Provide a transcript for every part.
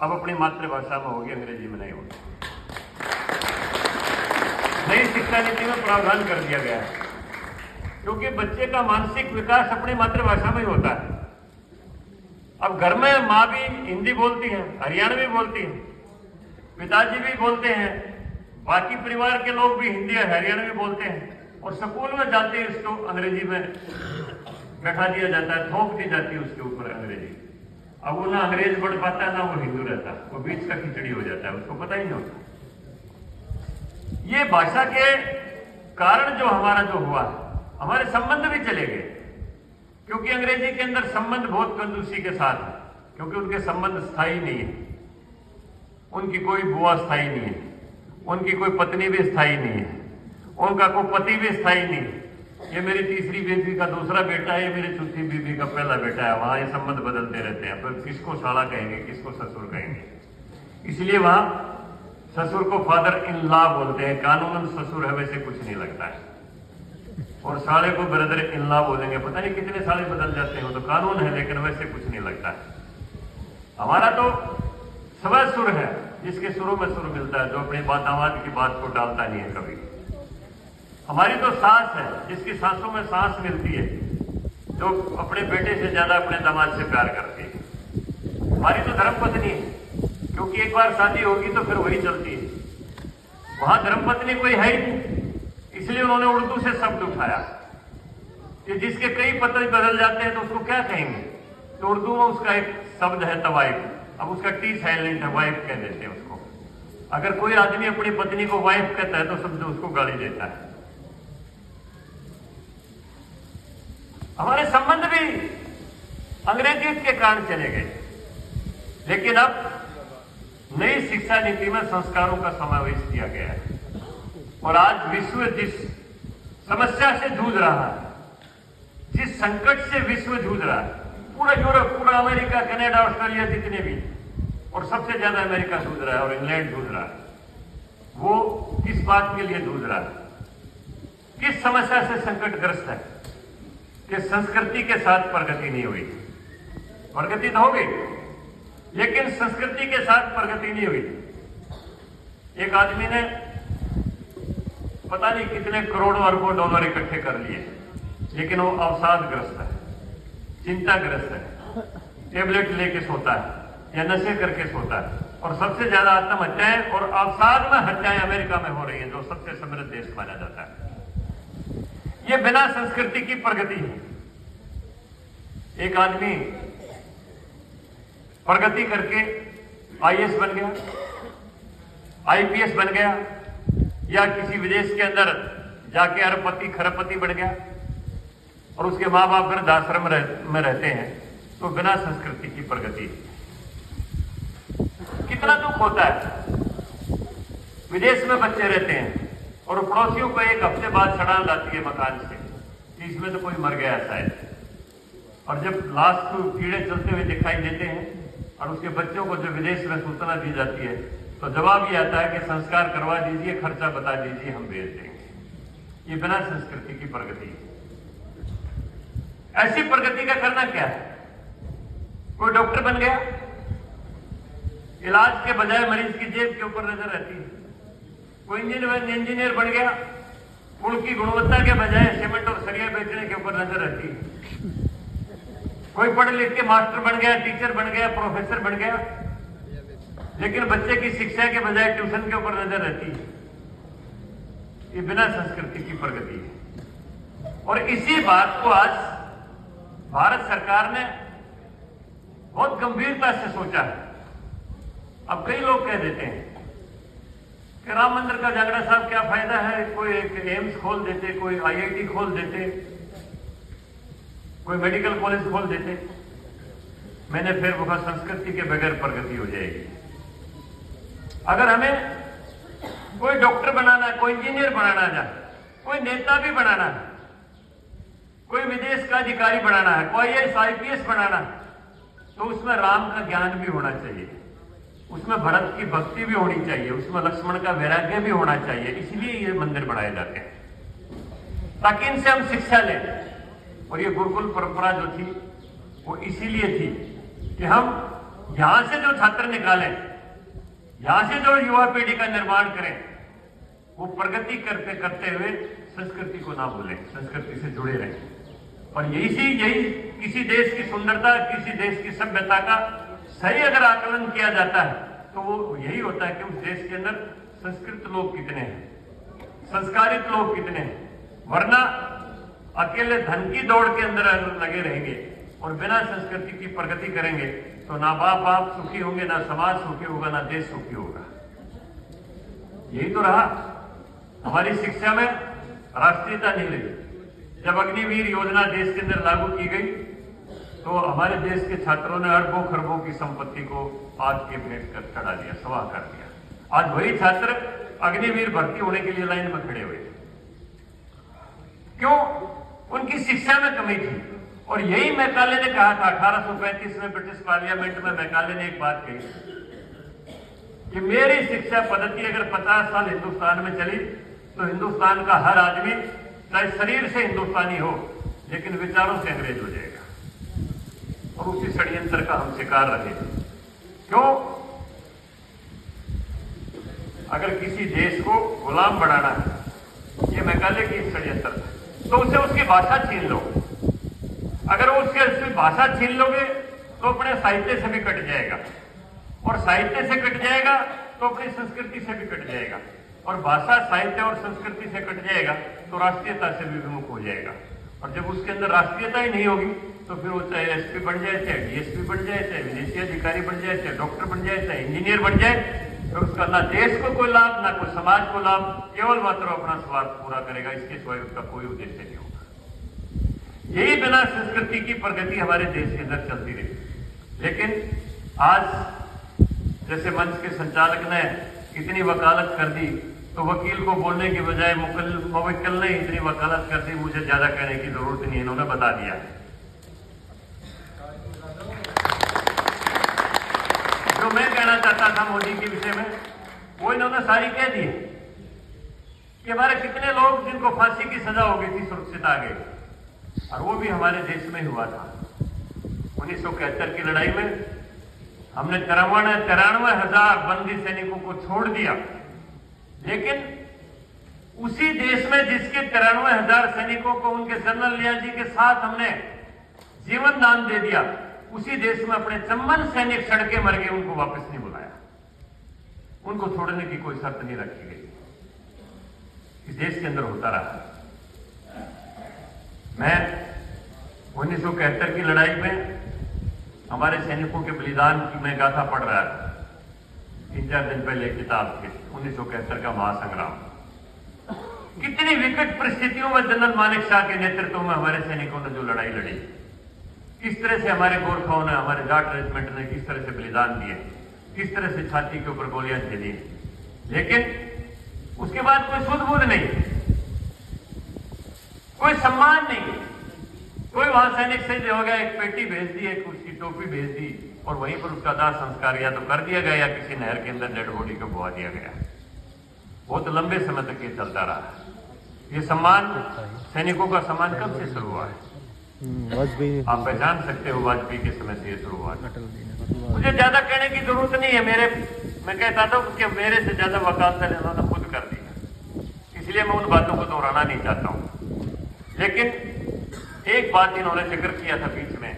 अब अपनी मातृभाषा में होगी, अंग्रेजी में नहीं होगी। नई शिक्षा नीति में प्रावधान कर दिया गया है क्योंकि बच्चे का मानसिक विकास अपनी मातृभाषा में ही होता है। अब घर में माँ भी हिंदी बोलती है, हरियाणवी बोलती है, पिताजी भी बोलते हैं, बाकी परिवार के लोग भी हिंदी और हरियाणवी बोलते हैं, और स्कूल में जाते हैं इसको अंग्रेजी में बैठा दिया जाता है, थोप दी जाती है उसके ऊपर अंग्रेजी। अब वो ना अंग्रेज बढ़ पाता है ना वो हिंदू रहता, वो बीच का खिचड़ी हो जाता है, उसको पता ही नहीं होता। ये भाषा के कारण जो हमारा जो हुआ, हमारे संबंध भी चले गए, क्योंकि अंग्रेजी के अंदर संबंध बहुत कंजूसी के साथ है, क्योंकि उनके संबंध स्थायी नहीं है, उनकी कोई बुआ स्थायी नहीं है, उनकी कोई पत्नी भी स्थायी नहीं है, उनका कोई पति भी स्थायी नहीं है। ये मेरी तीसरी बीवी का दूसरा बेटा है, ये मेरी चौथी बीवी का पहला बेटा है। वहां ये संबंध बदलते रहते हैं, फिर किसको साला कहेंगे, किसको ससुर कहेंगे। इसलिए वहां ससुर को फादर इन लॉ बोलते हैं, कानूनन ससुर है वैसे कुछ नहीं लगता है, और साले को ब्रदर इन लॉ बोलेंगे, पता नहीं कितने साले बदल जाते हैं, वो तो कानून है लेकिन वैसे कुछ नहीं लगता है। हमारा तो स्व सुर है, जिसके सुरों में सुर मिलता है, जो अपने दामाद की बात को टालता नहीं है कभी। हमारी तो सास है, जिसकी सांसों में सांस मिलती है, जो अपने बेटे से ज्यादा अपने दामाद से प्यार करती है। हमारी तो धर्मपत्नी है, क्योंकि एक बार शादी होगी तो फिर वही चलती है। वहां धर्मपत्नी कोई है ही नहीं, इसलिए उन्होंने उर्दू से शब्द उठाया कि जिसके कई पति बदल जाते हैं तो उसको क्या कहेंगे, तो उर्दू में उसका एक शब्द है तवाइफ। अब उसका टी साइलेंट है, वाइफ कह देते हैं उसको। अगर कोई आदमी अपनी पत्नी को वाइफ कहता है तो शब्द उसको गाली देता है। हमारे संबंध भी अंग्रेजी के कारण चले गए, लेकिन अब नई शिक्षा नीति में संस्कारों का समावेश किया गया है, और आज विश्व जिस समस्या से जूझ रहा है, जिस संकट से विश्व जूझ रहा है, पूरा यूरोप, पूरा अमेरिका, कनाडा, ऑस्ट्रेलिया, जितने भी, और सबसे ज्यादा अमेरिका जूझ रहा है और इंग्लैंड जूझ रहा है, वो किस बात के लिए जूझ रहा है, किस समस्या से संकटग्रस्त है कि संस्कृति के साथ प्रगति नहीं हुई। प्रगति तो हो गई, लेकिन संस्कृति के साथ प्रगति नहीं हुई। एक आदमी ने पता नहीं कितने करोड़ों अरबों डॉलर इकट्ठे कर लिए, लेकिन वो अवसादग्रस्त है, चिंताग्रस्त है, टेबलेट लेके सोता है या नशे करके सोता है, और सबसे ज्यादा आत्महत्याएं और अवसाद में हत्याएं अमेरिका में हो रही हैं, जो सबसे समृद्ध देश माना जाता है। ये बिना संस्कृति की प्रगति है। एक आदमी प्रगति करके आईएएस बन गया, आईपीएस बन गया, या किसी विदेश के अंदर जाके अरबपति खरबपति बन गया, और उसके माँ बाप वृद्धाश्रम में रहते हैं, तो बिना संस्कृति की प्रगति। कितना दुख होता है, विदेश में बच्चे रहते हैं और पड़ोसियों को एक हफ्ते बाद सड़ान आती है मकान से कि इसमें तो कोई मर गया शायद, और जब लाश को कीड़े चलते हुए दिखाई देते हैं और उसके बच्चों को जब विदेश में सूचना दी जाती है तो जवाब ये आता है कि संस्कार करवा दीजिए, खर्चा बता दीजिए, हम भेज देंगे। ये बिना संस्कृति की प्रगति है। ऐसी प्रगति का करना क्या है? कोई डॉक्टर बन गया, इलाज के बजाय मरीज की जेब के ऊपर नजर रहती है। कोई इंजीनियर बन गया, पुल की गुणवत्ता के बजाय सीमेंट और सरिया बेचने के ऊपर नजर रहती है। कोई पढ़ लिख के मास्टर बन गया, टीचर बन गया, प्रोफेसर बन गया, लेकिन बच्चे की शिक्षा के बजाय ट्यूशन के ऊपर नजर रहती है। ये बिना संस्कृति की प्रगति है। और इसी बात को आज भारत सरकार ने बहुत गंभीरता से सोचा है। अब कई लोग कह देते हैं कि राम मंदिर का जागड़ा साहब क्या फायदा है, कोई एक एम्स खोल देते, कोई आईआईटी खोल देते, कोई मेडिकल कॉलेज खोल देते। मैंने फिर कहा संस्कृति के बगैर प्रगति हो जाएगी। अगर हमें कोई डॉक्टर बनाना है, कोई इंजीनियर बनाना है, कोई नेता भी बनाना है, कोई विदेश का अधिकारी बनाना है, कोई आईएएस आईपीएस बनाना है, तो उसमें राम का ज्ञान भी होना चाहिए, उसमें भरत की भक्ति भी होनी चाहिए, उसमें लक्ष्मण का वैराग्य भी होना चाहिए। इसलिए ये मंदिर बनाए जाते हैं ताकि इनसे हम शिक्षा लें। और ये गुरुकुल परंपरा जो थी वो इसीलिए थी कि हम यहां से जो छात्र निकालें, यहां से जो युवा पीढ़ी का निर्माण करें, वो प्रगति करते करते हुए संस्कृति को ना भूलें, संस्कृति से जुड़े रहें। और यही किसी देश की सुंदरता, किसी देश की सभ्यता का सही अगर आकलन किया जाता है तो वो यही होता है कि उस देश के अंदर संस्कृत लोग कितने हैं, संस्कारित लोग कितने हैं। वरना अकेले धन की दौड़ के अंदर लगे रहेंगे और बिना संस्कृति की प्रगति करेंगे तो ना बाप सुखी होंगे, ना समाज सुखी होगा, ना देश सुखी होगा। यही तो रहा हमारी शिक्षा में राष्ट्रीयता नहीं रही। जब अग्निवीर योजना देश के अंदर लागू की गई तो हमारे देश के छात्रों ने अरबों खरबों की संपत्ति को आग के भेंट कर चढ़ा दिया, सवा कर दिया। आज वही छात्र अग्निवीर भर्ती होने के लिए लाइन में खड़े हुए। क्यों? उनकी शिक्षा में कमी थी। और यही मैकाले ने कहा था 1835 में ब्रिटिश पार्लियामेंट में। मैकाले ने एक बात कही कि मेरी शिक्षा पद्धति अगर 50 साल हिंदुस्तान में चली तो हिंदुस्तान का हर आदमी चाहे शरीर से हिंदुस्तानी हो लेकिन विचारों से अंग्रेज हो जाएगा। और उसी षड्यंत्र का हम शिकार रहे। क्यों? अगर किसी देश को गुलाम बनाना है, ये मैकाले की षड्यंत्र है, तो उसे उसकी भाषा छीन लो। अगर वो उसकी भाषा छीन लोगे तो अपने साहित्य से भी कट जाएगा, और साहित्य से कट जाएगा तो अपनी संस्कृति से भी कट जाएगा, और भाषा, साहित्य और संस्कृति से कट जाएगा तो राष्ट्रीयता से भी विमुख हो जाएगा। और जब उसके अंदर राष्ट्रीयता ही नहीं होगी तो फिर वो चाहे एसपी बन जाए, चाहे डीएसपी बन जाए, चाहे विदेशी अधिकारी बन जाए, चाहे डॉक्टर बन जाए, चाहे इंजीनियर बन जाए, तो उसका ना देश को कोई लाभ, ना कोई समाज को लाभ, केवल मात्र अपना स्वार्थ पूरा करेगा। इसके सिवाय उसका कोई उद्देश्य नहीं होगा। यही बिना संस्कृति की प्रगति हमारे देश के अंदर चलती रही। लेकिन आज जैसे मंच के संचालक ने इतनी वकालत कर दी तो वकील को बोलने की बजाय मुवक्किल ने इतनी वकालत कर दी, मुझे ज्यादा कहने की जरूरत नहीं, इन्होंने बता दिया। जो मैं कहना चाहता था मोदी के विषय में वो इन्होंने सारी कह दी कि हमारे कितने लोग जिनको फांसी की सजा हो गई थी सुरक्षित आ गए, और वो भी हमारे देश में हुआ था। 1971 की लड़ाई में हमने 93,000 बंदी सैनिकों को छोड़ दिया, लेकिन उसी देश में जिसके 93,000 सैनिकों को उनके जनरल लिया जी के साथ हमने जीवन दान दे दिया, उसी देश में अपने 54 सैनिक सड़के मर गए, उनको वापस नहीं बुलाया, उनको छोड़ने की कोई शर्त नहीं रखी गई। इस देश के अंदर होता रहा। मैं 1971 की लड़ाई में हमारे सैनिकों के बलिदान की मैं गाथा पढ़ रहा था। 3-4 दिन पहले किताब थी 1971 का महासंग्राम। कितनी विकट परिस्थितियों में जनरल मानेक शाह के नेतृत्व में हमारे सैनिकों ने जो लड़ाई लड़ी, किस तरह से हमारे गोरखाओं ने, हमारे जाट रेजिमेंट ने किस तरह से बलिदान दिए, किस तरह से छाती के ऊपर गोलियां झेली, लेकिन उसके बाद कोई सुध-बुध नहीं, कोई सम्मान नहीं। कोई वहां सैनिक से जो हो गया, एक पेटी भेज दी, एक उसकी टोपी भेज दी, और वहीं पर उसका दाह संस्कार या तो कर दिया गया या किसी नहर के अंदर डेड बॉडी को बहा दिया गया। बहुत लंबे समय तक ये चलता रहा। ये सम्मान, सैनिकों का सम्मान कब से शुरू हुआ है? आप पहचान सकते हो, वाजपेयी के समय से ये शुरू हुआ। मुझे ज्यादा कहने की जरूरत नहीं है। मैं कहता था कि मेरे से ज्यादा वकालत इन्होंने खुद कर दिया, इसलिए मैं उन बातों को दोहराना नहीं चाहता हूं। लेकिन एक बात इन्होंने जिक्र किया था बीच में,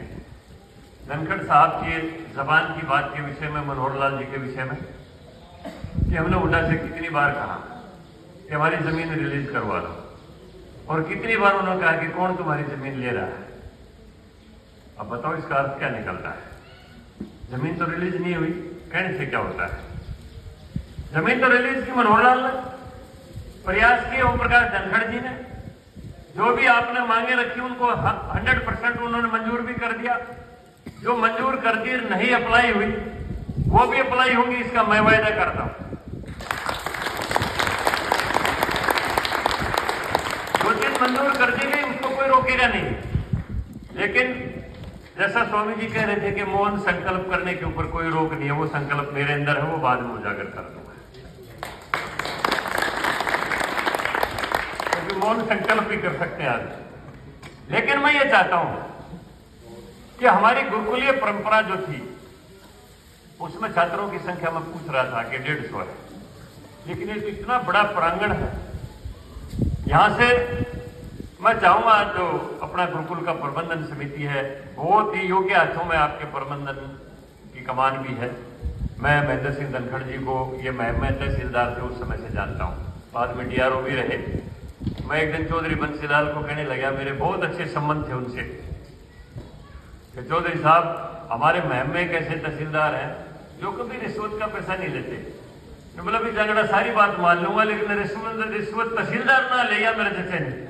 धनखड़ साहब की जबान की बात के विषय में, मनोहर लाल जी के विषय में, कि हमने हुड्डा से कितनी बार कहा कि हमारी जमीन रिलीज करवा दो, और कितनी बार उन्होंने कहा कि कौन तुम्हारी जमीन ले रहा है। अब बताओ इसका अर्थ क्या निकलता है? जमीन तो रिलीज नहीं हुई, कहने से क्या होता है? जमीन तो रिलीज की मनोहर लाल ने, प्रयास किए ओम प्रकाश धनखड़ जी ने, जो भी आपने मांगे रखी उनको 100% उन्होंने मंजूर भी कर दिया। जो मंजूर कर दी नहीं अप्लाई हुई वो भी अप्लाई होंगी, इसका मैं वायदा करता हूं। जो चीज मंजूर कर दी गई उसको कोई रोकेगा नहीं। लेकिन जैसा स्वामी जी कह रहे थे कि मौन संकल्प करने के ऊपर कोई रोक नहीं है, वो संकल्प मेरे अंदर है, वो बाद में उजागर कर दूंगा। क्योंकि मौन संकल्प भी कर सकते हैं आज। लेकिन मैं ये चाहता हूं कि हमारी गुरुकुलीय परंपरा जो थी उसमें छात्रों की संख्या मैं पूछ रहा था कि 150 है, लेकिन ये तो इतना बड़ा प्रांगण है। यहां से मैं चाहूंगा जो अपना गुरुकुल का प्रबंधन समिति है, बहुत ही योग्य हाथों में आपके प्रबंधन की कमान भी है। मैं महेंद्र सिंह धनखड़ जी को, ये मैं तहसीलदार थे उस समय से जानता हूँ, बाद में DRO भी रहे। मैं एक दिन चौधरी बंसीलाल को कहने लगा, मेरे बहुत अच्छे संबंध थे उनसे, कि चौधरी साहब हमारे महम में एक ऐसे तहसीलदार हैं जो कभी रिश्वत का पैसा नहीं लेते। मैं बोला भी झगड़ा सारी बात मान लूंगा, लेकिन रिश्वत तहसीलदार ना ले या मेरे जैसे नहीं।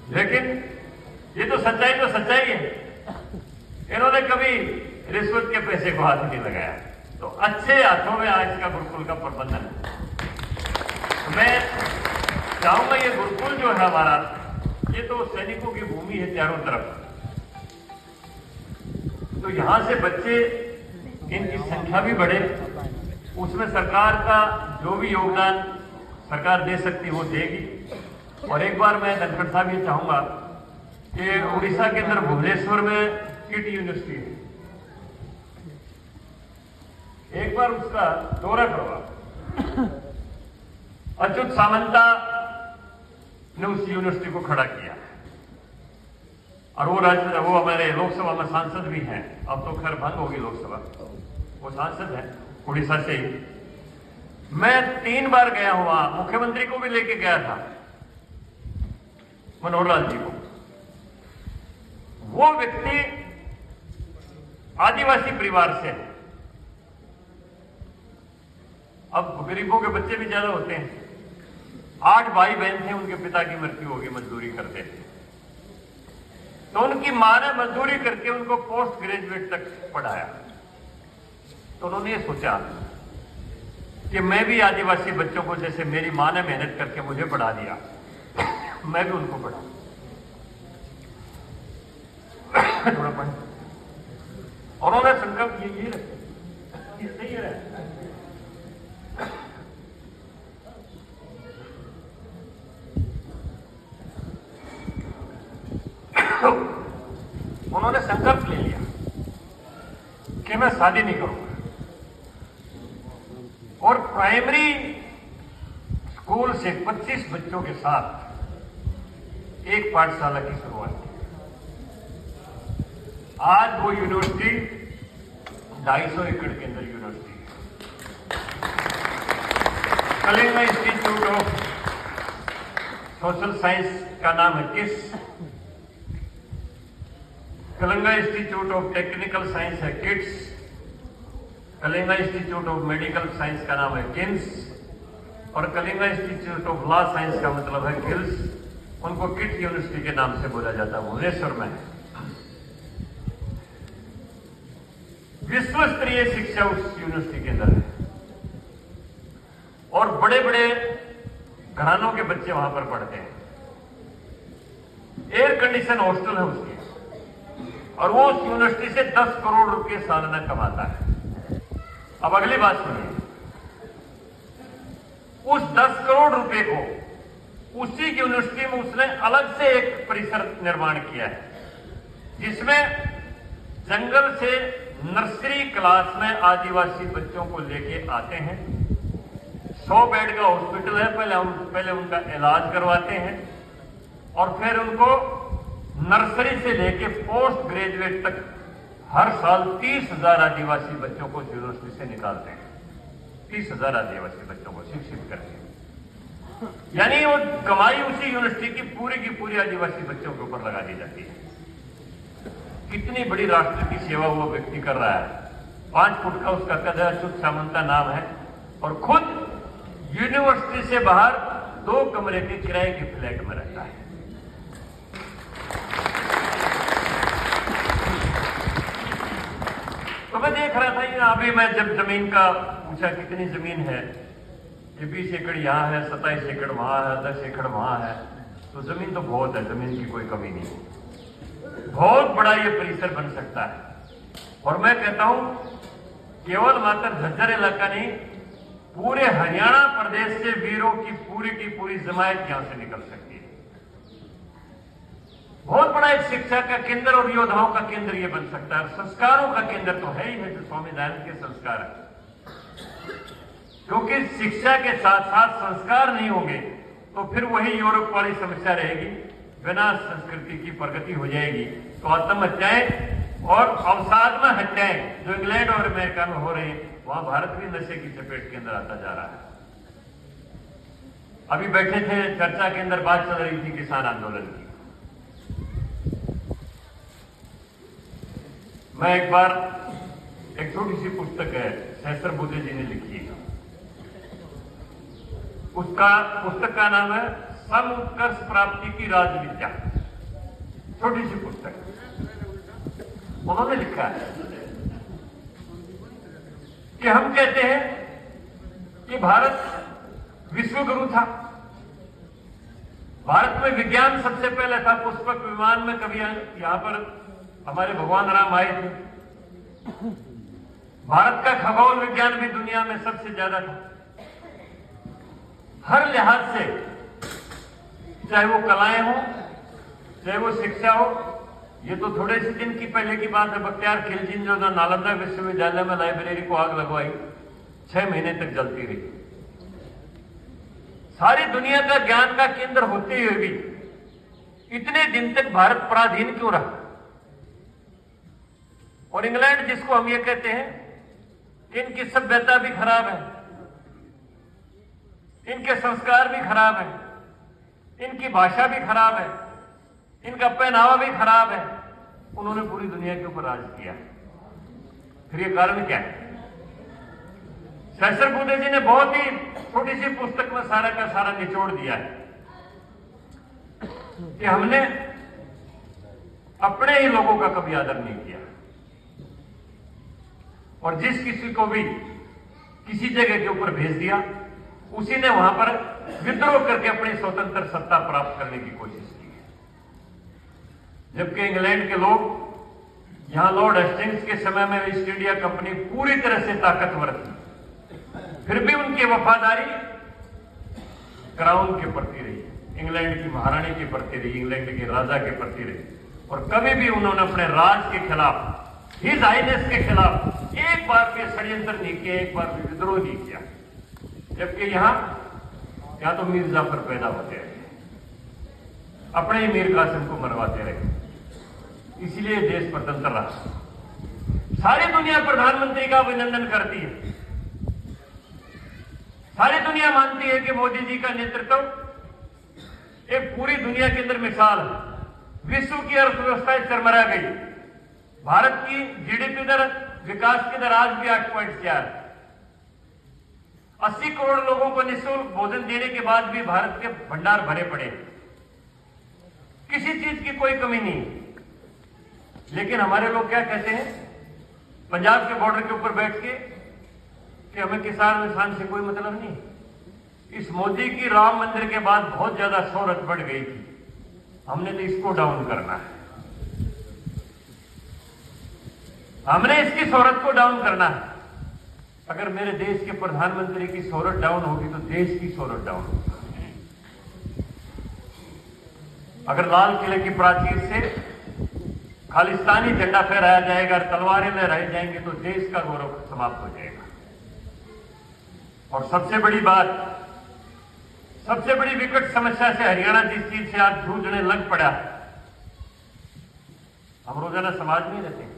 लेकिन ये तो सच्चाई है, इन्होंने कभी रिश्वत के पैसे को हाथ नहीं लगाया। तो अच्छे हाथों में आज का गुरुकुल का प्रबंधन है। मैं चाहूंगा ये गुरुकुल जो है हमारा, ये तो सैनिकों की भूमि है चारों तरफ। तो यहां से बच्चे, इनकी संख्या भी बढ़े, उसमें सरकार का जो भी योगदान सरकार दे सकती वो देगी। और एक बार मैं धनखड़ साहब ये चाहूंगा कि उड़ीसा के अंदर भुवनेश्वर में किट यूनिवर्सिटी है, एक बार उसका दौरा करवा। अच्युत सामंता ने उस यूनिवर्सिटी को खड़ा किया और वो हमारे लोकसभा में सांसद भी हैं। अब तो खैर बंद होगी लोकसभा, वो सांसद हैं उड़ीसा से ही। मैं 3 बार गया हुआ, मुख्यमंत्री को भी लेके गया था, मनोहर लाल जी को। वो व्यक्ति आदिवासी परिवार से है। अब गरीबों के बच्चे भी ज्यादा होते हैं। 8 भाई बहन थे, उनके पिता की मृत्यु होगी, मजदूरी करते थे। तो उनकी मां ने मजदूरी करके उनको पोस्ट ग्रेजुएट तक पढ़ाया। तो उन्होंने ये सोचा कि मैं भी आदिवासी बच्चों को, जैसे मेरी मां ने मेहनत करके मुझे पढ़ा दिया, मैं भी उनको पढ़ा। थोड़ा पढ़। और उन्होंने संकल्प ये रखे, ये सही है। उन्होंने संकल्प ले लिया कि मैं शादी नहीं करूंगा, और प्राइमरी स्कूल से 25 बच्चों के साथ एक पाठशाला की शुरुआत की। आज वो यूनिवर्सिटी 250 एकड़ के अंदर यूनिवर्सिटी है। Kalinga institute of social science का नाम है KISS, Kalinga institute of technical science है KITS, Kalinga institute of medical science का नाम है किन्स, और Kalinga institute of law science का मतलब है किल्स। उनको किट यूनिवर्सिटी के नाम से बोला जाता है, भुवनेश्वर में है। विश्व स्तरीय शिक्षा उस यूनिवर्सिटी के अंदर है, और बड़े बड़े घरानों के बच्चे वहां पर पढ़ते हैं। एयर कंडीशन हॉस्टल है उसकी, और वो उस यूनिवर्सिटी से 10 करोड़ रुपए सालाना कमाता है। अब अगली बात सुनिए, उस 10 करोड़ रुपए को उसी यूनिवर्सिटी में उसने अलग से एक परिसर निर्माण किया है, जिसमें जंगल से नर्सरी क्लास में आदिवासी बच्चों को लेके आते हैं। 100 बेड का हॉस्पिटल है, पहले उनका इलाज करवाते हैं, और फिर उनको नर्सरी से लेके पोस्ट ग्रेजुएट तक हर साल 30,000 आदिवासी बच्चों को यूनिवर्सिटी से निकालते हैं। 30,000 आदिवासी बच्चों को शिक्षित करते हैं। यानी वो कमाई उसी यूनिवर्सिटी की पूरी आदिवासी बच्चों के ऊपर लगा दी जाती है। कितनी बड़ी राष्ट्र की सेवा वो व्यक्ति कर रहा है। 5 फुट का उसका कद है, अच्युत सामंता नाम है, और खुद यूनिवर्सिटी से बाहर 2 कमरे के किराए के फ्लैट में रहता है। तो मैं देख रहा था, ये अभी मैं जब जमीन का पूछा कितनी जमीन है, ये 20 एकड़ यहाँ है, 27 एकड़ वहां है, 10 एकड़ वहां है, तो जमीन तो बहुत है, जमीन की कोई कमी नहीं है। बहुत बड़ा ये परिसर बन सकता है। और मैं कहता हूं केवल मात्र झज्जर इलाका नहीं, पूरे हरियाणा प्रदेश से वीरों की पूरी जमायत यहां से निकल सकती है। बहुत बड़ा एक शिक्षा का केंद्र और योद्धाओं का केंद्र ये बन सकता है। संस्कारों का केंद्र तो है ही है, जो स्वामी दयानंद के संस्कार है। क्योंकि शिक्षा के साथ साथ संस्कार नहीं होंगे तो फिर वही यूरोप वाली समस्या रहेगी, विनाश संस्कृति की प्रगति हो जाएगी। तो आत्महत्याएं और अवसाद में हत्याएं जो इंग्लैंड और अमेरिका में हो रही हैं, वहां भारत भी नशे की चपेट के अंदर आता जा रहा है। अभी बैठे थे, चर्चा के अंदर बात चल रही थी किसान आंदोलन की। मैं एक बार, एक छोटी सी पुस्तक है, सहस्त्रबुद्धे जी ने लिखी है, उसका पुस्तक का नाम है सम उत्कर्ष प्राप्ति की राजविद्या। छोटी सी पुस्तक उन्होंने लिखा है कि हम कहते हैं कि भारत विश्व गुरु था, भारत में विज्ञान सबसे पहले था, पुष्पक विमान में कभी यहां पर हमारे भगवान राम आए थे। भारत का खगोल विज्ञान भी दुनिया में सबसे ज्यादा था। हर लिहाज से, चाहे वो कलाएं हो, चाहे वो शिक्षा हो, ये तो थोड़े से दिन की पहले की बात है। बख्तियार खिलजी ने जो नालंदा विश्वविद्यालय में लाइब्रेरी को आग लगवाई, 6 महीने तक जलती रही। सारी दुनिया का ज्ञान का केंद्र होते हुए भी इतने दिन तक भारत पराधीन क्यों रहा? और इंग्लैंड, जिसको हम ये कहते हैं कि इनकी सभ्यता भी खराब है, इनके संस्कार भी खराब है, इनकी भाषा भी खराब है, इनका पहनावा भी खराब है, उन्होंने पूरी दुनिया के ऊपर राज किया। फिर ये कारण क्या है? सहस्त्रबुद्धे जी ने बहुत ही छोटी सी पुस्तक में सारा का सारा निचोड़ दिया है कि हमने अपने ही लोगों का कभी आदर नहीं किया, और जिस किसी को भी किसी जगह के ऊपर भेज दिया, उसी ने वहां पर विद्रोह करके अपनी स्वतंत्र सत्ता प्राप्त करने की कोशिश की है। जबकि इंग्लैंड के लोग यहां लॉर्ड हेस्टिंग्स के समय में ईस्ट इंडिया कंपनी पूरी तरह से ताकतवर थी, फिर भी उनकी वफादारी क्राउन के प्रति रही, इंग्लैंड की महारानी के प्रति रही, इंग्लैंड के राजा के प्रति रही, और कभी भी उन्होंने अपने राज के खिलाफ, हिज हाइनेस के खिलाफ एक बार भी षड्यंत्र नहीं किया, एक बार भी विद्रोह नहीं किया। जबकि यहां तो मीर जाफर पैदा होते रहे, अपने ही मीर कासिम को मरवाते रहे, इसलिए देश स्वतंत्र रहा। सारी दुनिया प्रधानमंत्री का अभिनंदन करती है, सारी दुनिया मानती है कि मोदी जी का नेतृत्व एक पूरी दुनिया के अंदर मिसाल है। विश्व की अर्थव्यवस्था चरमरा गई, भारत की जीडीपी दर, विकास की दर आज भी 8.4, 80 करोड़ लोगों को निःशुल्क भोजन देने के बाद भी भारत के भंडार भरे पड़े, किसी चीज की कोई कमी नहीं। लेकिन हमारे लोग क्या कहते हैं पंजाब के बॉर्डर के ऊपर बैठ के कि हमें किसान विसान से कोई मतलब नहीं। इस मोदी की राम मंदिर के बाद बहुत ज्यादा शोहरत बढ़ गई थी, हमने तो इसको डाउन करना है, हमने इसकी शोहरत को डाउन करना है। अगर मेरे देश के प्रधानमंत्री की शोहरत डाउन होगी तो देश की शोहरत डाउन होगी। अगर लाल किले की प्राचीर से खालिस्तानी झंडा फहराया जाएगा, तलवारें लहराई जाएंगी, तो देश का गौरव समाप्त हो जाएगा। और सबसे बड़ी बात, सबसे बड़ी विकट समस्या से हरियाणा जिस चीज से आज जूझने लग पड़ा, हम रोजाना समाज में रहते हैं।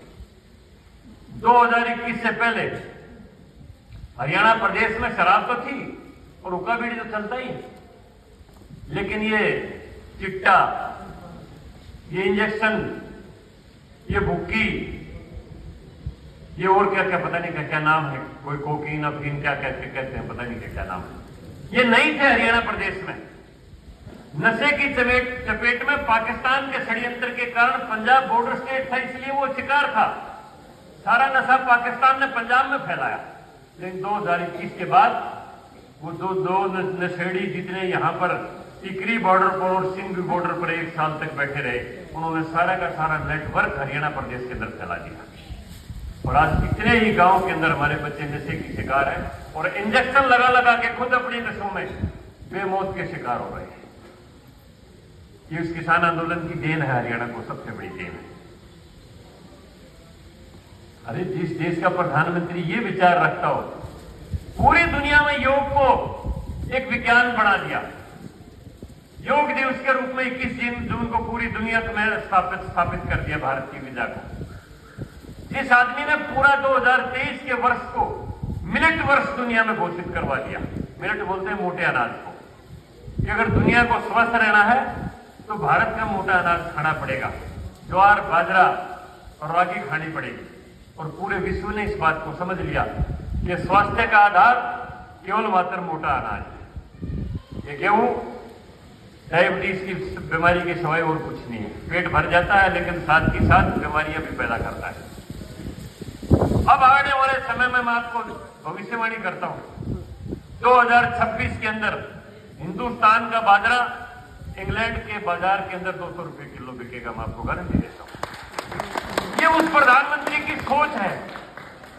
2021 से पहले हरियाणा प्रदेश में शराब तो थी और हुक्का बीड़ी तो चलता ही, लेकिन ये चिट्टा, ये इंजेक्शन, ये भुक्की, ये और क्या क्या पता नहीं क्या क्या नाम है, कोई कोकीन अफीन क्या कहते हैं, पता नहीं क्या क्या नाम है, ये नहीं थे हरियाणा प्रदेश में। नशे की चपेट में पाकिस्तान के षड्यंत्र के कारण पंजाब बॉर्डर स्टेट था, इसलिए वो शिकार था। सारा नशा पाकिस्तान ने पंजाब में फैलाया। लेकिन 2021 के बाद वो दो नशेड़ी जितने यहां पर टिकरी बॉर्डर पर और सिंध बॉर्डर पर 1 साल तक बैठे रहे, उन्होंने सारा का सारा नेटवर्क हरियाणा प्रदेश के अंदर फैला दिया। और आज कितने ही गांव के अंदर हमारे बच्चे नशे की शिकार हैं और इंजेक्शन लगा लगा के खुद अपनी नशों में बेमौत के शिकार हो रहे हैं। ये उस किसान आंदोलन की देन है, हरियाणा को सबसे बड़ी देन है। अरे जिस देश का प्रधानमंत्री ये विचार रखता हो, पूरी दुनिया में योग को एक विज्ञान बना दिया, योग दिवस के रूप में 21 जून को पूरी दुनिया में स्थापित कर दिया भारत की विजा को। जिस आदमी ने पूरा 2023 के वर्ष को मिलेट वर्ष दुनिया में घोषित करवा दिया। मिलेट बोलते हैं मोटे अनाज को, कि अगर दुनिया को स्वस्थ रहना है तो भारत का मोटा अनाज खाना पड़ेगा, ज्वार बाजरा और रागी खानी पड़ेगी। और पूरे विश्व ने इस बात को समझ लिया कि स्वास्थ्य का आधार केवल मात्र मोटा अनाज है। ये गेहूं डायबिटीज की बीमारी के सिवाय और कुछ नहीं है। पेट भर जाता है लेकिन साथ ही साथ बीमारियां भी पैदा करता है। अब आने वाले समय में मैं आपको भविष्यवाणी करता हूं, 2026 के अंदर हिंदुस्तान का बाजरा इंग्लैंड के बाजार के अंदर 200 रुपए किलो बिकेगा। मैं आपको गारंटी देता हूं। ये उस प्रधानमंत्री की सोच है।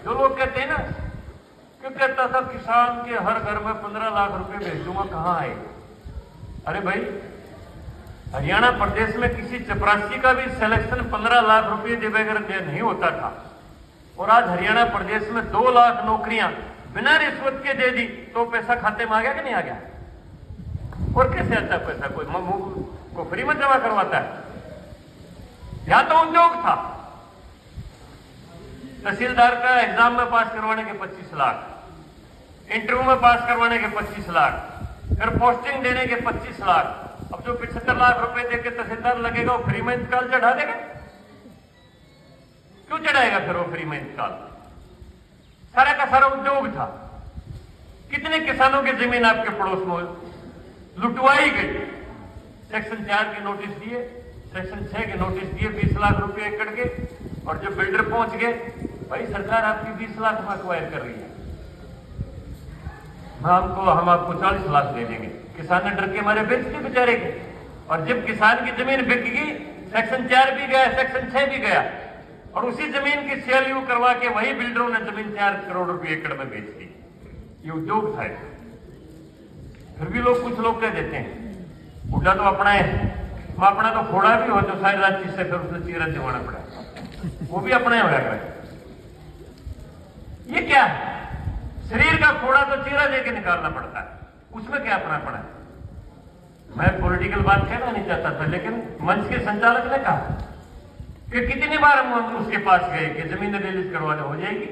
जो लोग कहते हैं ना कि कहता था किसान के हर घर में 15 लाख रुपए भेज दूंगा, कहां आए? अरे भाई, हरियाणा प्रदेश में किसी चपरासी का भी सिलेक्शन 15 लाख रुपए दे बगैर नहीं होता था, और आज हरियाणा प्रदेश में 2 लाख नौकरियां बिना रिश्वत के दे दी, तो पैसा खाते में आ गया कि नहीं आ गया? और कैसे आता है पैसा? कोई को फ्री में जमा करवाता है? या तो उद्योग था, तहसीलदार का एग्जाम में पास करवाने के 25 लाख, इंटरव्यू में पास करवाने के 25 लाख, फिर पोस्टिंग देने के 25 लाख। अब जो 75 लाख रुपए देके तहसीलदार लगेगा वो फ्री में इंतकाल चढ़ा देगा? क्यों चढ़ाएगा फिर वो फ्री में इंतकाल? सारा का सारा उद्योग था। कितने किसानों की जमीन आपके पड़ोस में लुटवाई गई? सेक्शन 4 के नोटिस दिए, सेक्शन 6 के नोटिस दिए 20 लाख रुपए एकड़ के, और जब बिल्डर पहुंच गए, भाई सरकार आपकी 20 लाख में एक्वायर कर रही है, हम आपको 40 लाख दे देंगे। किसान ने डर के मारे बेच दिए बेचारे के। और जब किसान की जमीन बिक गई, सेक्शन 4 भी गया, सेक्शन 6 भी गया, और उसी जमीन की CLU करवा के वही बिल्डरों ने जमीन 4 करोड़ रुपए एकड़ में बेच दी। ये उद्योग था। फिर भी लोग, कुछ लोग कह देते हैं उल्टा तो अपना है, अपना तो फोड़ा भी हो तो सारी रात चीज से फिर उसने चीरा दिवाना पड़ा, वो भी अपना ही होया करे। ये क्या है? शरीर का फोड़ा तो चीरा लेके निकालना पड़ता है, उसमें क्या अपना पड़ा है? मैं पॉलिटिकल बात कहना नहीं चाहता था, लेकिन मंच के संचालक ने कहा कि कितनी बार हम उसके पास गए कि जमीन रिलीज करवाने हो जाएगी,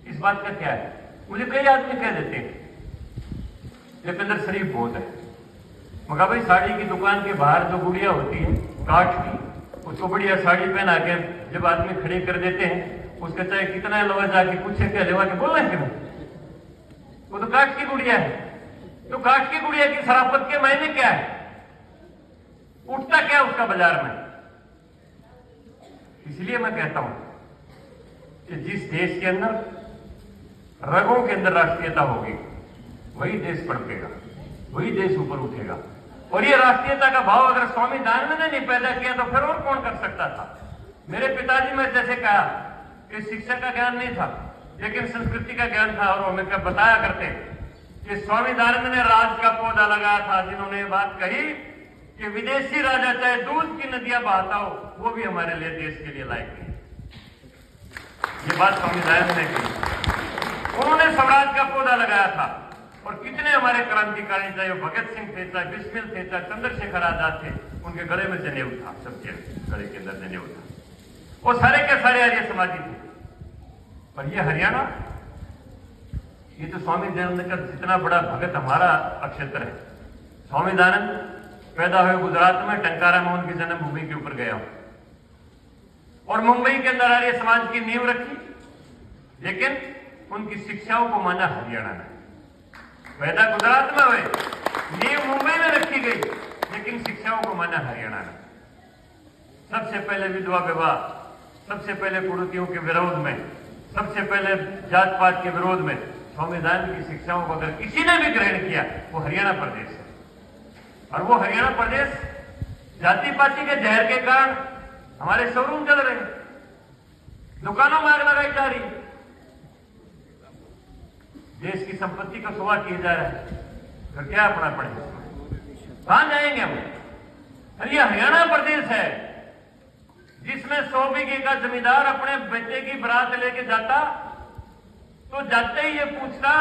इस बात का क्या है? मुझे कई आदमी कह देते हैं दीपेंद्र शरीफ बहुत है। मगर भाई, साड़ी की दुकान के बाहर जो गुड़िया होती है काठ की, उसको बढ़िया साड़ी पहना के जब आदमी खड़ी कर देते हैं, उसका चाहे कितना लोग जाके पूछे क्या लेवा के बोलना क्यों, वो तो काठ की गुड़िया है। तो काठ की गुड़िया की शराफत के मायने क्या है? उठता क्या उसका बाजार में? इसलिए मैं कहता हूं कि जिस देश के अंदर रगों के अंदर राष्ट्रीयता होगी, वही देश पड़केगा, वही देश ऊपर उठेगा। और ये राष्ट्रीयता का भाव अगर स्वामी दयानंद ने नहीं पैदा किया तो फिर और कौन कर सकता था? मेरे पिताजी में जैसे कहा कि शिक्षा का ज्ञान नहीं था लेकिन संस्कृति का ज्ञान था, और हमें क्या बताया करते कि स्वामी दयानंद ने राज का पौधा लगाया था, जिन्होंने ये बात कही कि विदेशी राजा चाहे दूध की नदियां बहाता हो, वो भी हमारे लिए, देश के लिए लायक नहीं। ये बात स्वामी दयानंद ने कही। उन्होंने स्वराज का पौधा लगाया था, और कितने हमारे क्रांतिकारी, चाहे भगत सिंह थे, चाहे बिस्मिल थे, चाहे चंद्रशेखर आजाद थे, उनके गले में जनेऊ था, सबके गले के अंदर जनेऊ था। वो सारे के सारे आर्य समाजी थे। पर ये हरियाणा, ये तो स्वामी दयानंद का जितना बड़ा भगत हमारा क्षेत्र है। स्वामी दयानंद पैदा हुए गुजरात में, टंकारा में उनकी जन्मभूमि के ऊपर गया और मुंबई के अंदर आर्य समाज की नींव रखी, लेकिन उनकी शिक्षाओं को माना हरियाणा में। पैदा गुजरात में हुए, नींव मुंबई में रखी गई, लेकिन शिक्षाओं को माना हरियाणा में। सबसे पहले विधवा विवाह, सबसे पहले कुरीतियों के विरोध में, सबसे पहले जात पात के विरोध में स्वामी दयानंद की शिक्षाओं को अगर किसी ने भी ग्रहण किया, वो हरियाणा प्रदेश है। और वो हरियाणा प्रदेश जाति पाति के जहर के कारण हमारे शोरूम चल रहे हैं, दुकानों में आग लगाई जा रही है, देश की संपत्ति का सुवाह किया जा रहा है। फिर क्या अपना पड़ेगा? कहां जाएंगे हम? और ये हरियाणा प्रदेश है जिसमें 100 बीघे का जमींदार अपने बेटे की बारात लेके जाता तो जाते ही ये पूछता,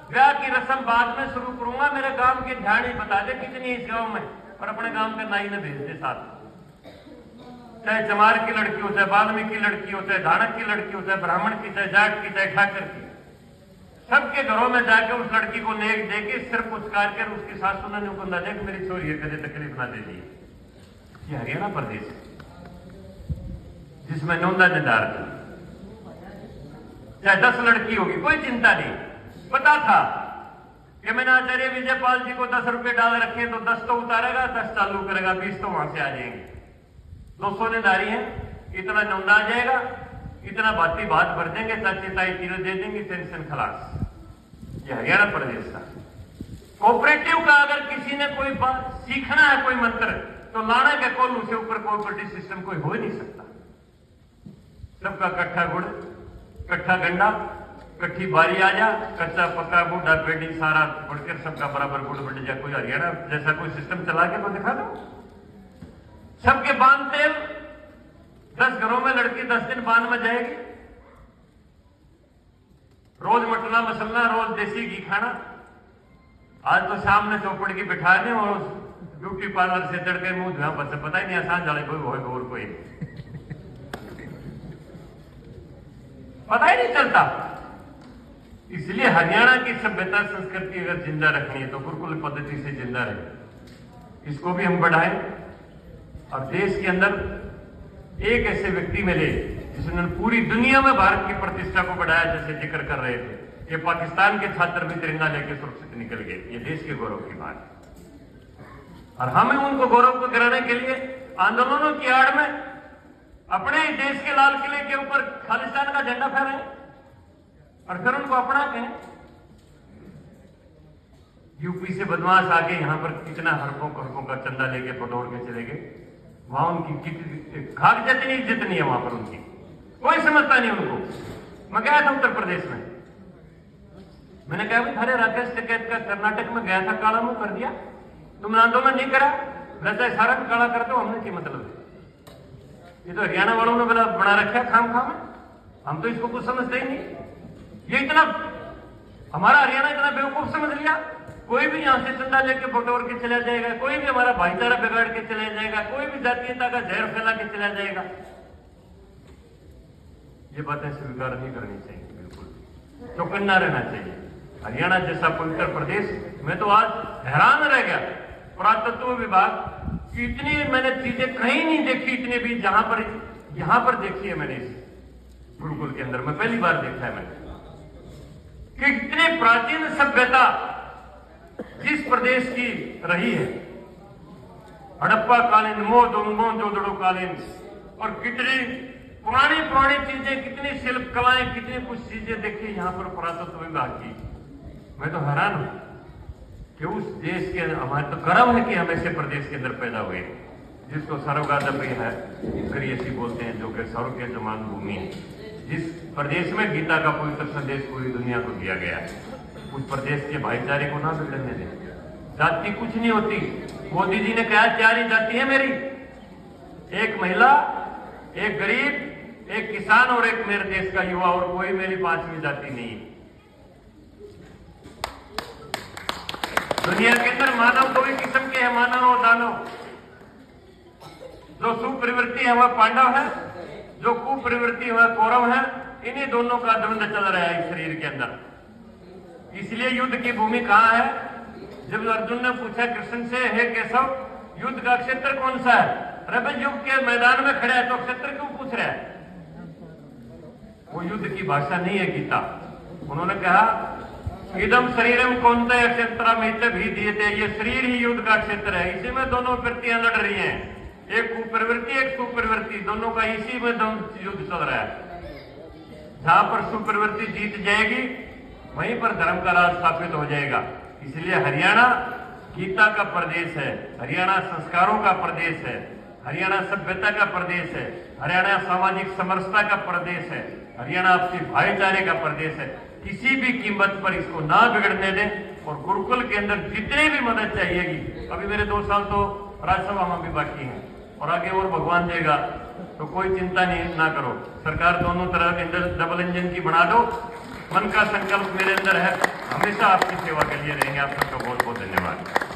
ब्याह की रस्म बाद में शुरू करूंगा, मेरे गांव की ध्यान बता दे कितनी इस गांव में, और अपने गांव के नाई ने भेज दे साथ। चाहे चमार की लड़की हो, चाहे वाल्मीकि की लड़की हो, चाहे धानक की लड़की हो, चाहे ब्राह्मण की, चाहे जाट की, चाहे ठाकर की, सबके घरों में जाकर उस लड़की को नेक देके सिर पुचकार कर उसकी सासू ने नुकुंदा दे कि मेरी छोरी है, कदे तकलीफ ना दे दी। ये हरियाणा प्रदेश है जिसमें नौंदा जदार थी, चाहे 10 लड़की होगी कोई चिंता नहीं। पता था कि मैंने आचार्य विजयपाल जी को 10 रुपए डाल रखे तो 10 तो उतारेगा, 10 चालू करेगा, 20 तो वहां से आ जाएंगे। 200 ने दारी है, इतना नौंदा आ जाएगा, इतना बाती बात भर देंगे, चाची ताई तीनों दे देंगे, टेंशन खलास। ये हरियाणा प्रदेश का कोऑपरेटिव का अगर किसी ने कोई बात सीखना है, कोई मंत्र, तो लाना के कोल्लू से ऊपर कोऑपरेटिव सिस्टम कोई हो ही नहीं सकता। सबका कट्ठा गुड़, कट्ठा गंडा, कट्ठी बारी आ जा, कच्चा पक्का बूढ़ा पेड़ी सारा बढ़कर सबका बराबर गुड़ बढ़ जा। कोई हरियाणा जैसा कोई सिस्टम चला के तो दिखा दो। सबके बांध तेल, 10 घरों में लड़की 10 दिन बांध में जाएगी, रोज मटना मसलना, रोज देसी घी खाना। आज तो सामने चौपड़ की बिठा दें और ब्यूटी पार्लर से चढ़ के मुंह धुआं बच्चे, पता ही नहीं आसान जाले कोई होगा और कोई पता ही नहीं चलता। इसलिए हरियाणा की सभ्यता संस्कृति अगर जिंदा रखनी है तो गुरुकुल पद्धति से जिंदा रहे, इसको भी हम बढ़ाएं। और देश के अंदर एक ऐसे व्यक्ति मिले जिसने पूरी दुनिया में भारत की प्रतिष्ठा को बढ़ाया, जैसे जिक्र कर रहे थे कि पाकिस्तान के छात्र भी तिरंगा लेके सुरक्षित निकल गए। ये देश के गौरव की बात है और हमें उनको गौरव को गिराने के लिए आंदोलनों की आड़ में अपने देश के लाल किले के ऊपर खालिस्तान का झंडा फहराएं और फिर उनको अपना कहें। यूपी से बदमाश आके यहां पर कितना हरकों का चंदा लेके पटोर के चले गए। वहां उनकी कितनी खाक जितनी इज्जत नहीं है वहां पर, उनकी कोई समझता नहीं उनको। मैं गया था उत्तर प्रदेश में, मैंने कहा भाई थारे राकेश टिकैत का कर्नाटक में गया था, काला मुंह कर दिया, तुमने आंदोलन नहीं करा, वैसा सारा काला करते हो, हमने क्या मतलब है? ये तो हरियाणा वालों ने बना रखा खाम खाम, हम तो इसको कुछ समझते ही नहीं। ये इतना हमारा हरियाणा इतना बेवकूफ समझ लिया, कोई भी यहां से चंदा लेके बटोर के चला जाएगा, कोई भी हमारा भाईचारा बिगाड़ के चला जाएगा, कोई भी जातीयता का जहर फैला के चला जाएगा। ये बातें स्वीकार नहीं करनी चाहिए, बिल्कुल चौकन्ना रहना चाहिए। हरियाणा जैसा पवित्र प्रदेश, मैं तो आज हैरान रह गया, पुरातत्व विभाग की इतनी मैंने चीजें कहीं नहीं देखी, इतने भी यहां पर देखी है मैंने इस गुरुकुल के अंदर, मैं पहली बार देखा है मैंने कि इतनी प्राचीन सभ्यता जिस प्रदेश की रही है, हड़प्पा कालीन, मोजोदड़ो कालीन, और कितनी पुरानी चीजें, कितनी शिल्प कलाएं, कितनी कुछ चीजें देखी यहां पर पुरातत्व विभाग की। मैं तो हैरान हूं कि उस देश के हमारे तो गर्व है कि हम ऐसे प्रदेश के अंदर पैदा हुए जिसको सर्वगादपी है करियसी बोलते हैं, जो कि सर्व के जमान भूमि है, जिस प्रदेश में गीता का पवित्र संदेश पूरी दुनिया को दिया गया है। उस प्रदेश के भाईचारे को ना बिगड़ने दें। जाति कुछ नहीं होती, मोदी जी ने कहा 4 ही जाति है मेरी, एक महिला, एक गरीब, एक किसान और एक मेरे देश का युवा, और कोई मेरी 5वीं जाति नहीं है। दुनिया के अंदर मानव 2 ही किस्म के हैं, मानव और दानव। जो सुप्रवृत्ति है वह पांडव है, जो कुप्रवृत्ति है वह कौरव है। इन्हीं दोनों का द्वंद्व चल रहा है इस शरीर के अंदर। इसलिए युद्ध की भूमि कहां है? जब अर्जुन ने पूछा कृष्ण से, हे केशव, युद्ध का क्षेत्र कौन सा है? अरे भाई युद्ध के मैदान में खड़ा है तो क्षेत्र क्यों पूछ रहा है? वो युद्ध की भाषा नहीं है गीता। उन्होंने कहा इदम शरीरम कौनता क्षेत्र में भी दिए थे, ये शरीर ही युद्ध का क्षेत्र है, इसी में दोनों वृत्तियां लड़ रही हैं, एक कुप्रवृत्ति एक सुप्रवृत्ति, दोनों का इसी में युद्ध चल रहा है। जहां पर सुप्रवृत्ति जीत जाएगी वहीं पर धर्म का राज स्थापित हो जाएगा। इसलिए हरियाणा गीता का प्रदेश है, हरियाणा संस्कारों का प्रदेश है, हरियाणा सभ्यता का प्रदेश है, हरियाणा सामाजिक समरसता का प्रदेश है, हरियाणा आपसी भाईचारे का प्रदेश है। किसी भी कीमत पर इसको ना बिगड़ने दें और गुरुकुल के अंदर जितनी भी मदद चाहिएगी, अभी मेरे 2 साल तो राज्यसभा में भी बाकी है और आगे और भगवान देगा, तो कोई चिंता नहीं ना करो। सरकार दोनों तरफ डबल इंजन की बना दो। मन का संकल्प मेरे अंदर है, हमेशा आपकी सेवा के लिए रहेंगे। आप सबका बहुत बहुत धन्यवाद।